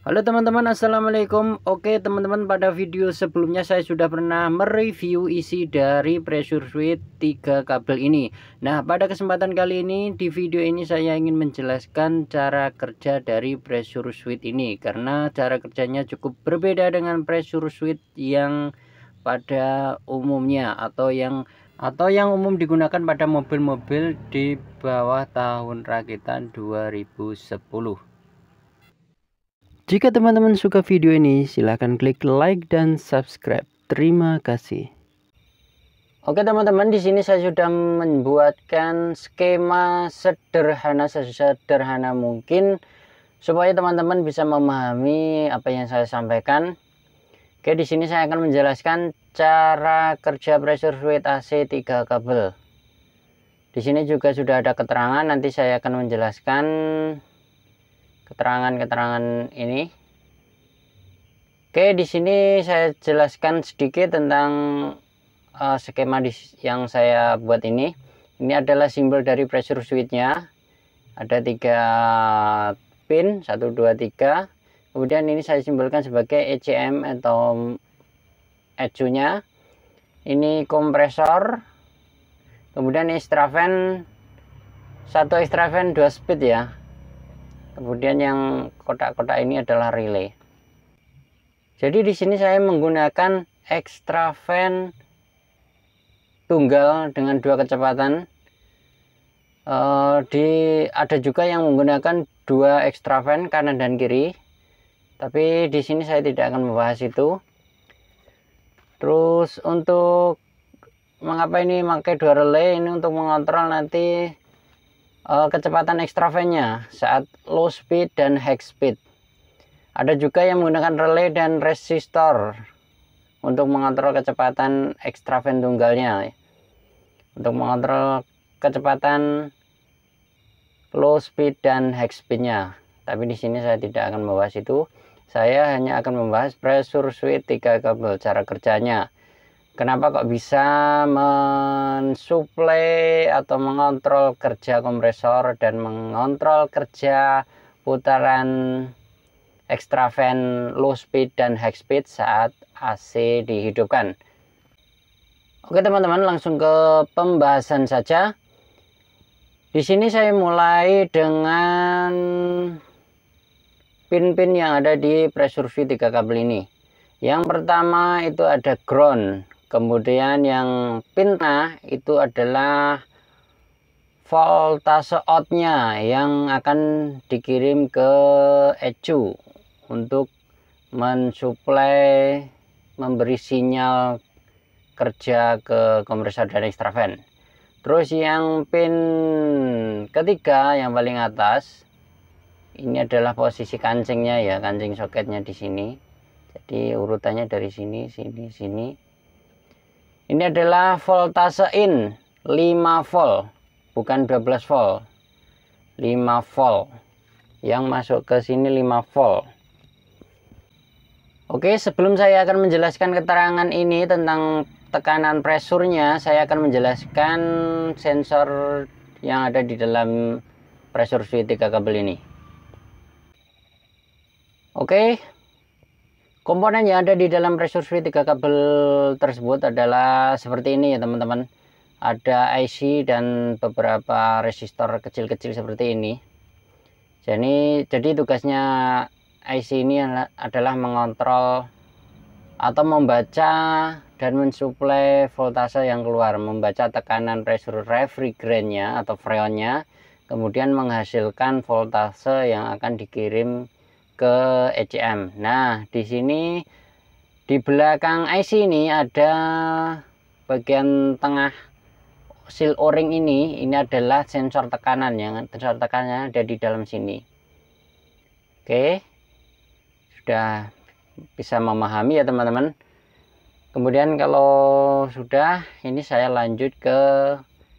Halo teman-teman, assalamualaikum. Oke teman-teman, pada video sebelumnya saya sudah pernah mereview isi dari pressure switch 3 kabel ini. Nah, pada kesempatan kali ini di video ini saya ingin menjelaskan cara kerja dari pressure switch ini, karena cara kerjanya cukup berbeda dengan pressure switch yang pada umumnya atau yang umum digunakan pada mobil-mobil di bawah tahun rakitan 2010. Jika teman-teman suka video ini, silahkan klik like dan subscribe. Terima kasih. Oke teman-teman, di sini saya sudah membuatkan skema sederhana mungkin supaya teman-teman bisa memahami apa yang saya sampaikan. Oke, di sini saya akan menjelaskan cara kerja pressure switch AC 3 kabel. Di sini juga sudah ada keterangan, nanti saya akan menjelaskan keterangan-keterangan ini. Oke, di sini saya jelaskan sedikit tentang skema yang saya buat ini. Ini adalah simbol dari pressure switch-nya. Ada 3 pin, 1 2 3. Kemudian ini saya simbolkan sebagai ECM atau ECU-nya. Ini kompresor. Kemudian extra fan, 1 extra fan 2 speed ya. Kemudian yang kotak-kotak ini adalah relay. Jadi di sini saya menggunakan extra fan tunggal dengan 2 kecepatan. Ada juga yang menggunakan 2 extra fan kanan dan kiri. Tapi di sini saya tidak akan membahas itu. Terus untuk mengapa ini pakai 2 relay, ini untuk mengontrol nanti kecepatan extra fan-nya saat low speed dan high speed. Ada juga yang menggunakan relay dan resistor untuk mengontrol kecepatan extra fan tunggalnya, untuk mengontrol kecepatan low speed dan high speed-nya. Tapi di sini saya tidak akan membahas itu. Saya hanya akan membahas pressure switch 3 kabel, cara kerjanya. Kenapa kok bisa mensuplai atau mengontrol kerja kompresor dan mengontrol kerja putaran extra fan low speed dan high speed saat AC dihidupkan. Oke teman-teman, langsung ke pembahasan saja. Di sini saya mulai dengan pin-pin yang ada di pressure switch 3 kabel ini. Yang pertama itu ada ground. Kemudian yang pin tengah itu adalah voltase outnya yang akan dikirim ke ECU untuk mensuplai, memberi sinyal kerja ke kompresor dan extra fan. Terus yang pin ketiga yang paling atas ini adalah posisi kancingnya ya, kancing soketnya di sini. Jadi urutannya dari sini, sini, sini. Ini adalah voltase in 5 volt, bukan 12 volt. 5 volt. Yang masuk ke sini 5 volt. Oke, sebelum saya akan menjelaskan keterangan ini tentang tekanan pressure-nya, saya akan menjelaskan sensor yang ada di dalam pressure switch 3 kabel ini. Oke. Komponen yang ada di dalam pressure switch 3 kabel tersebut adalah seperti ini ya teman-teman. Ada IC dan beberapa resistor kecil-kecil seperti ini. Jadi tugasnya IC ini adalah mengontrol atau membaca dan mensuplai voltase yang keluar, membaca tekanan pressure refrigerantnya atau freonnya, kemudian menghasilkan voltase yang akan dikirim ke ECM. Nah, di sini di belakang IC ini ada bagian tengah seal O-ring ini adalah sensor tekanan, yang sensor tekanannya ada di dalam sini. Oke. Sudah bisa memahami ya teman-teman. Kemudian kalau sudah, ini saya lanjut ke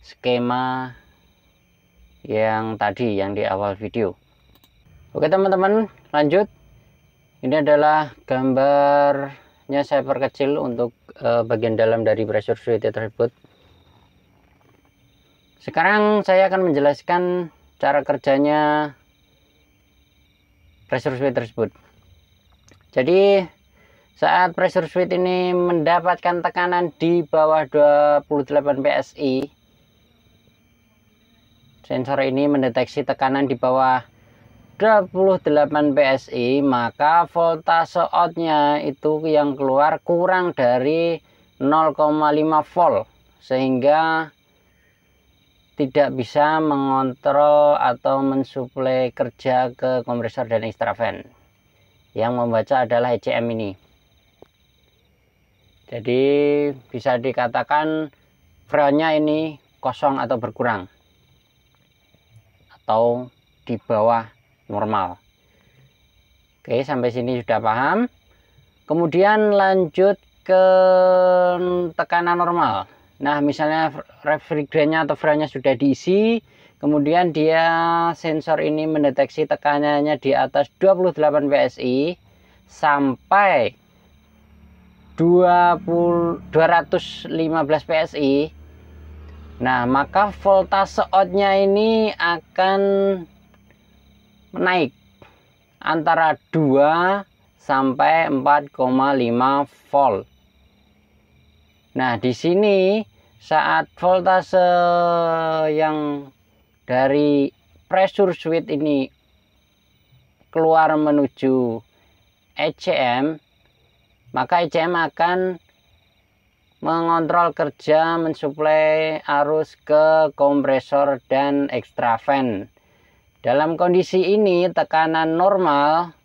skema yang tadi yang di awal video. Oke teman-teman, lanjut. Ini adalah gambarnya, saya perkecil untuk bagian dalam dari pressure switch tersebut. Sekarang saya akan menjelaskan cara kerjanya pressure switch tersebut. Jadi saat pressure switch ini mendapatkan tekanan di bawah 28 PSI, sensor ini mendeteksi tekanan di bawah 28 PSI, maka voltase outnya itu yang keluar kurang dari 0,5 volt, sehingga tidak bisa mengontrol atau mensuplai kerja ke kompresor dan extra fan. Yang membaca adalah ECM ini. Jadi bisa dikatakan freonnya ini kosong atau berkurang, atau di bawah normal. Oke, sampai sini sudah paham. Kemudian lanjut ke tekanan normal. Nah, misalnya refrigerannya atau freonnya sudah diisi, kemudian dia sensor ini mendeteksi tekanannya di atas 28 PSI sampai 215 PSI. Nah, maka voltase outnya ini akan menaik antara 2 sampai 4,5 volt. Nah, di sini saat voltase yang dari pressure switch ini keluar menuju ECM, maka ECM akan mengontrol kerja mensuplai arus ke kompresor dan extra fan. Dalam kondisi ini tekanan normal,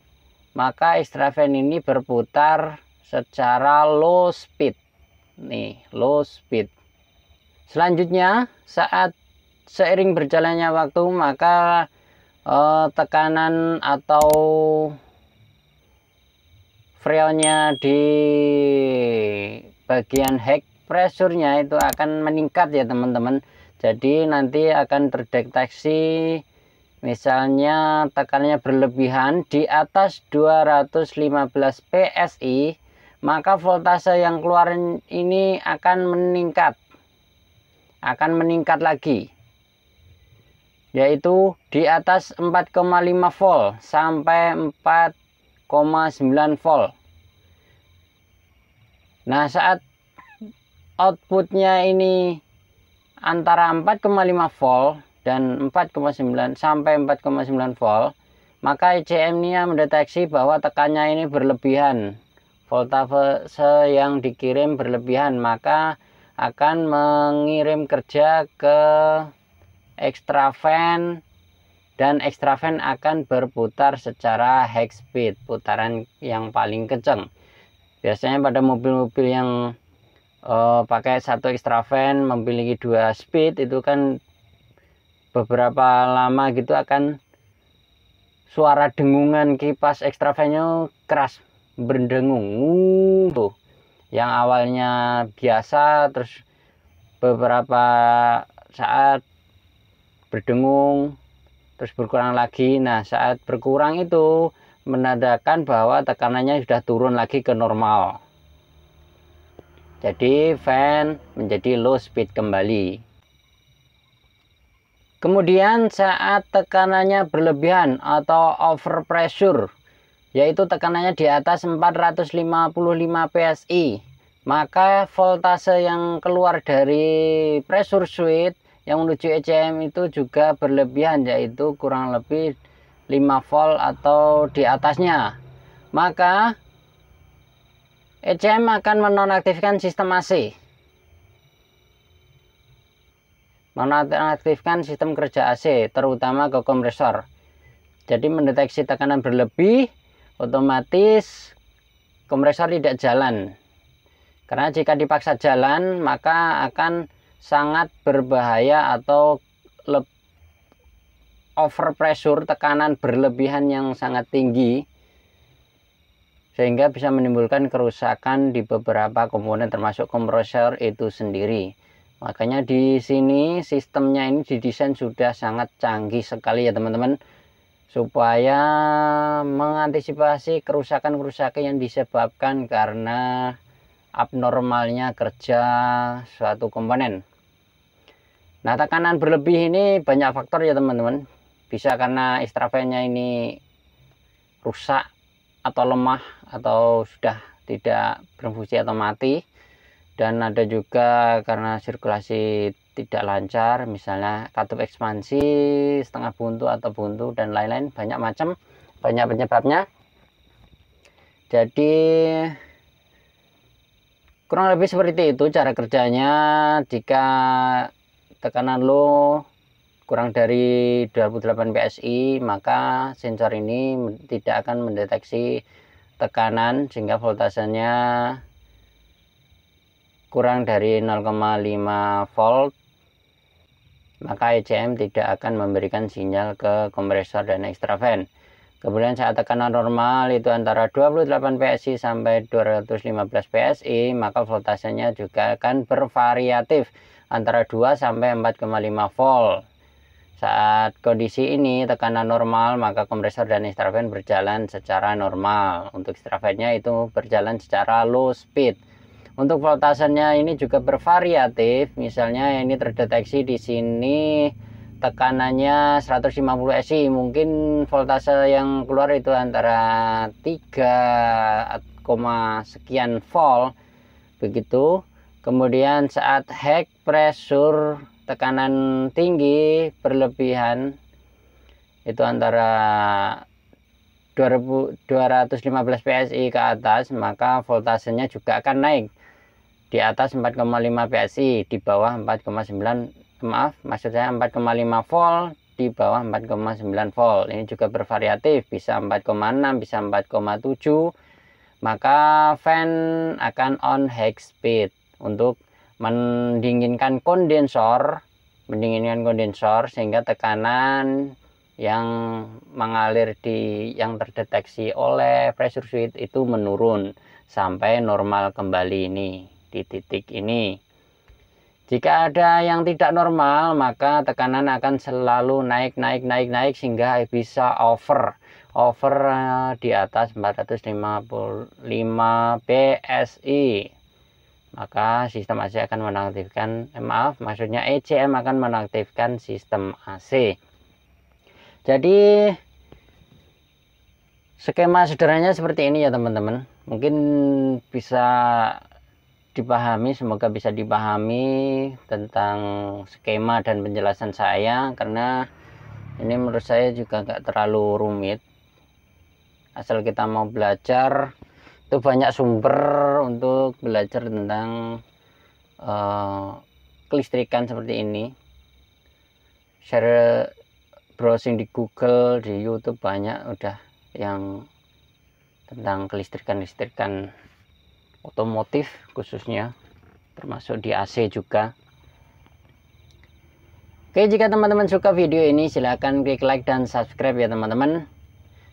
maka extra fan ini berputar secara low speed. Nih, low speed. Selanjutnya, saat seiring berjalannya waktu, maka tekanan atau freonnya di bagian head pressure-nya itu akan meningkat ya teman-teman. Jadi nanti akan terdeteksi misalnya tekanannya berlebihan di atas 215 PSI, maka voltase yang keluar ini akan meningkat lagi, yaitu di atas 4,5 volt sampai 4,9 volt. Nah, saat outputnya ini antara 4,5 volt dan 4,9 sampai 4,9 volt, maka ECM-nya mendeteksi bahwa tekanannya ini berlebihan, voltase yang dikirim berlebihan, maka akan mengirim kerja ke extra fan, dan extra fan akan berputar secara high speed, putaran yang paling kencang. Biasanya pada mobil-mobil yang pakai satu extra fan memiliki 2 speed, itu kan beberapa lama gitu akan suara dengungan kipas extra fan-nya keras, berdengung tuh. Yang awalnya biasa, terus beberapa saat berdengung, terus berkurang lagi. Nah, saat berkurang itu menandakan bahwa tekanannya sudah turun lagi ke normal. Jadi fan menjadi low speed kembali. Kemudian saat tekanannya berlebihan atau over pressure, yaitu tekanannya di atas 455 PSI, maka voltase yang keluar dari pressure switch yang menuju ECM itu juga berlebihan, yaitu kurang lebih 5 volt atau di atasnya. Maka ECM akan menonaktifkan sistem AC, menonaktifkan sistem kerja AC, terutama ke kompresor. Jadi mendeteksi tekanan berlebih, otomatis kompresor tidak jalan. Karena jika dipaksa jalan, maka akan sangat berbahaya atau over pressure, tekanan berlebihan yang sangat tinggi, sehingga bisa menimbulkan kerusakan di beberapa komponen termasuk kompresor itu sendiri. Makanya di sini sistemnya ini didesain sudah sangat canggih sekali ya teman-teman, supaya mengantisipasi kerusakan-kerusakan yang disebabkan karena abnormalnya kerja suatu komponen. Nah, tekanan berlebih ini banyak faktor ya teman-teman. Bisa karena extra fan-nya ini rusak, atau lemah atau sudah tidak berfungsi atau mati. Dan ada juga karena sirkulasi tidak lancar, misalnya katup ekspansi, setengah buntu atau buntu, dan lain-lain, banyak macam, banyak penyebabnya. Jadi kurang lebih seperti itu cara kerjanya. Jika tekanan low kurang dari 28 PSI, maka sensor ini tidak akan mendeteksi tekanan sehingga voltasenya kurang dari 0,5 volt, maka ECM tidak akan memberikan sinyal ke kompresor dan extra fan. Kemudian saat tekanan normal itu antara 28 PSI sampai 215 PSI, maka voltasenya juga akan bervariatif antara 2 sampai 4,5 volt. Saat kondisi ini tekanan normal, maka kompresor dan extra fan berjalan secara normal. Untuk extra fan-nya itu berjalan secara low speed. Untuk voltasenya ini juga bervariatif. Misalnya ini terdeteksi di sini tekanannya 150 SI. Mungkin voltase yang keluar itu antara 3, sekian volt begitu. Kemudian saat high pressure, tekanan tinggi berlebihan itu antara 215 PSI ke atas, maka voltasenya juga akan naik di atas 4,5 PSI, di bawah 4,9, maksud saya 4,5 volt, di bawah 4,9 volt. Ini juga bervariatif, bisa 4,6, bisa 4,7. Maka fan akan on high speed untuk mendinginkan kondensor, sehingga tekanan yang mengalir yang terdeteksi oleh pressure switch itu menurun sampai normal kembali ini di titik ini. Jika ada yang tidak normal, maka tekanan akan selalu naik sehingga bisa over di atas 455 PSI. Maka sistem AC akan menaktifkan, maksudnya ECM akan menaktifkan sistem AC. Jadi skema sederhananya seperti ini ya teman-teman. Mungkin bisa dipahami, semoga bisa dipahami tentang skema dan penjelasan saya, karena ini menurut saya juga nggak terlalu rumit. Asal kita mau belajar, itu banyak sumber untuk belajar tentang kelistrikan seperti ini. Share browsing di Google, di YouTube banyak udah yang tentang kelistrikan otomotif khususnya, termasuk di AC juga. Oke, jika teman-teman suka video ini silahkan klik like dan subscribe ya teman-teman,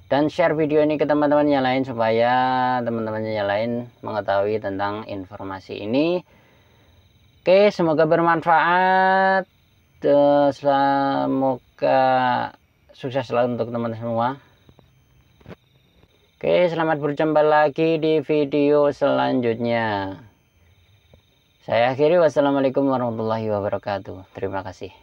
dan share video ini ke teman-teman yang lain supaya teman-teman yang lain mengetahui tentang informasi ini. Oke, semoga bermanfaat, semoga sukses selalu untuk teman-teman semua. Oke, selamat berjumpa lagi di video selanjutnya. Saya akhiri, wassalamualaikum warahmatullahi wabarakatuh. Terima kasih.